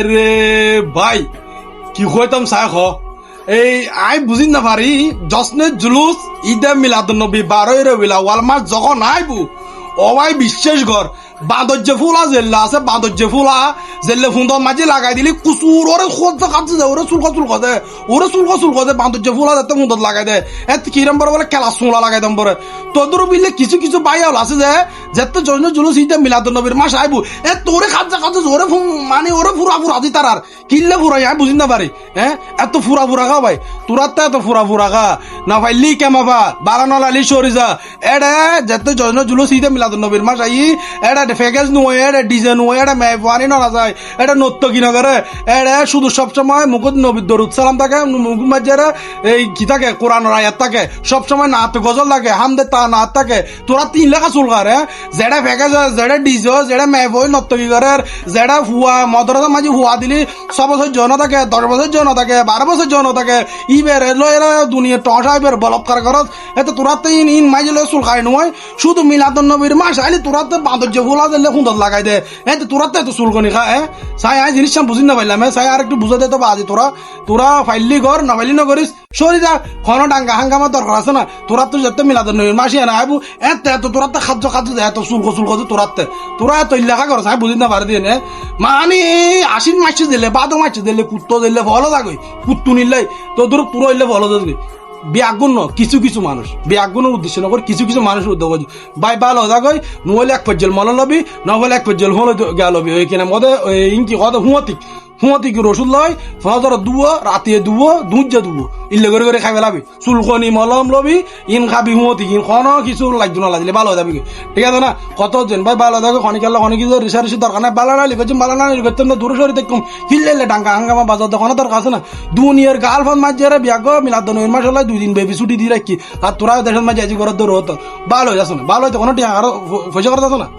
রে ভাই কি কইতাম চাই খ এই আই বুঝি না পারি জসনে জুলুস ঈদে মিলাদুন নবী 12 রবিউল আউয়াল মাস যখন আইবু অবাই বিশ্বাস কর বাঁদর যে ফুলা জেল্লা আছে বাঁদর যে ফুলা জেল্লে ফুন্দর মাঝে লাগাই দিলি কুচুর ওরে খোঁজতে খাচ্ছে দে ওরে চুলকা দে ওরে চুলকা দে বাঁদর যে ফুলা যাতে মুন্দর লাগাই দে এত কিরম বড় বলে খেলা চুলা লাগাই দাম পরে তোদের বিলে কিছু কিছু বাইয়াল আছে যে যেতে জন্য জুলুস ঈদে মিলাদুন নবীর মাস আইবু তোরে খাচ্ছে ওরে মানে ওরে ফুরা দি তার আর কিনলে ফুরাই আমি বুঝি না পারি হ্যাঁ এত ফুরা খা ভাই তোরা তো এত ফুরা খা না ভাই লি কেমাবা বালানলা লি সরি যা এডে যেতে জন্য জুলুস ঈদে মিলাদুন নবীর মাস আই এডে ফেকেজ নুয়ে এটা ডিজাইন নুয়ে এটা মেহবানি না যায় এটা নত্য কিনা করে এটা শুধু সবসময় মুকুদ নবীর দরুদ সালাম থাকে মুকুদ মাঝে এই কি থাকে কোরআন আয়াত থাকে সবসময় নাত গজল লাগে হামদে তা নাত থাকে তোরা 3 লেখা চুল করে যেটা ফেকেজ যেটা ডিজো যেটা মেহবই নত্য কি করে যেটা হুয়া মদরসা মাঝে হুয়া দিলি 6 বছর জন থাকে 10 বছর জন থাকে 12 বছর জন থাকে ইবের লয়ের দুনিয়া টসা ইবের বলৎকার করত এতে তোরা ইন মাঝে লয়ে চুল খাই নয় শুধু মিলাদুন নবীর মাস আইলি তোরা তো বাঁদর যে ফুলা দিলে সুন্দর লাগাই দে তোরা তো এত চুলকনি খা চাই আই জিনিস বুঝি না পাইলাম চাই আর একটু বুঝা দে তো আজি তোরা ফাইলি কর না ফাইলি না করিস সরি যা কোনো ডাঙ্গা হাঙ্গামার দরকার আছে না তোরা তো যেতে মিলাদুন নবীর মাসি না আইবু এত তোরা তো খাদ্য দে এত চুলকো তোরা এত ইলাকা করছ আমি বুঝি না পারি দিয়ে নে মানে আশিন মাসি দিলে বাদো মাসি দিলে কুত্তো দিলে ভালো থাকই কুত্তু নিলাই তোদের পুরো হইলে ভালো থাকবি বিয়াগুণ কিছু কিছু মানুষ বিয়াগুণের উদ্দেশ্য নকর কিছু কিছু মানুষ উদ্যোগ বাই ভালো হয়ে যাগই নহলে এক পর্যাল মল লবি নহলে এক পর্যাল হলে গেলবি ওইখানে মধ্যে ইনকি কথা হুঁয়াতি কি রসুন লয় ফজর দুবো রাতে দুবো দুধ দুবো ইল্লে করে খাই পেলাবি চুলকনি মলম লবি ইন খাবি হুঁয়াতি কিন কোনো কিছু লাগতো না লাগলে ভালো হয়ে যাবি ঠিক আছে না কত জন ভাই ভালো থাকে খনিকাল খনি কিছু রিসার্চি দরকার নাই বালা না লিখেছি বালা না লিখেছি না দূরে সরি দেখুন হিললে ডাঙ্গা হাঙ্গামা বাজার দোকানে দরকার আছে না দুনিয়ার গার্লফ্রেন্ড মাঝে বিয়াগ মিলাদুন নবীর মাস হলে 2 দিন বেবি ছুটি দিয়ে রাখি আর তোরা দেশের মাঝে আজি ঘরের দৌড় হতো ভালো হয়ে যাস না ভালো হয়তো কোনো টিয়া আর পয়সা করতে না